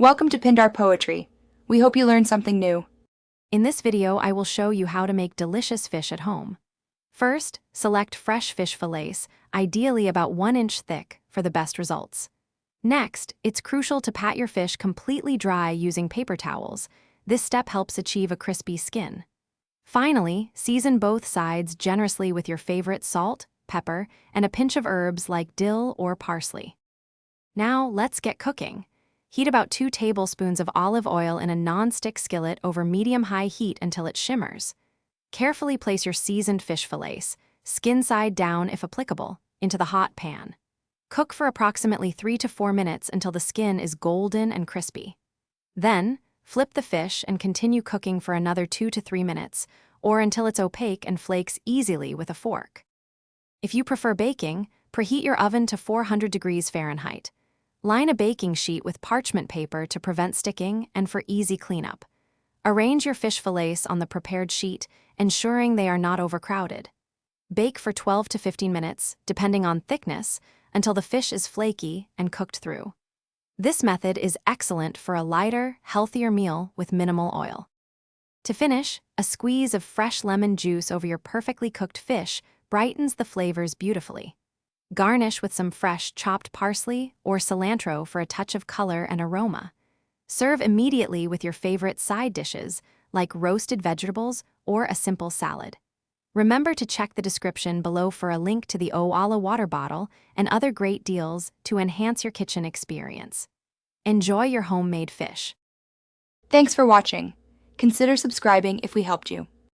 Welcome to Pindar Poetry. We hope you learned something new. In this video, I will show you how to make delicious fish at home. First, select fresh fish fillets, ideally about 1 inch thick, for the best results. Next, it's crucial to pat your fish completely dry using paper towels. This step helps achieve a crispy skin. Finally, season both sides generously with your favorite salt, pepper, and a pinch of herbs like dill or parsley. Now, let's get cooking. Heat about 2 tablespoons of olive oil in a non-stick skillet over medium-high heat until it shimmers. Carefully place your seasoned fish fillets, skin side down if applicable, into the hot pan. Cook for approximately 3 to 4 minutes until the skin is golden and crispy. Then, flip the fish and continue cooking for another 2 to 3 minutes, or until it's opaque and flakes easily with a fork. If you prefer baking, preheat your oven to 400 degrees Fahrenheit. Line a baking sheet with parchment paper to prevent sticking and for easy cleanup. Arrange your fish fillets on the prepared sheet, ensuring they are not overcrowded. Bake for 12 to 15 minutes, depending on thickness, until the fish is flaky and cooked through. This method is excellent for a lighter, healthier meal with minimal oil. To finish, a squeeze of fresh lemon juice over your perfectly cooked fish brightens the flavors beautifully. Garnish with some fresh chopped parsley or cilantro for a touch of color and aroma. Serve immediately with your favorite side dishes, like roasted vegetables or a simple salad. Remember to check the description below for a link to the Owala water bottle and other great deals to enhance your kitchen experience. Enjoy your homemade fish. Thanks for watching. Consider subscribing if we helped you.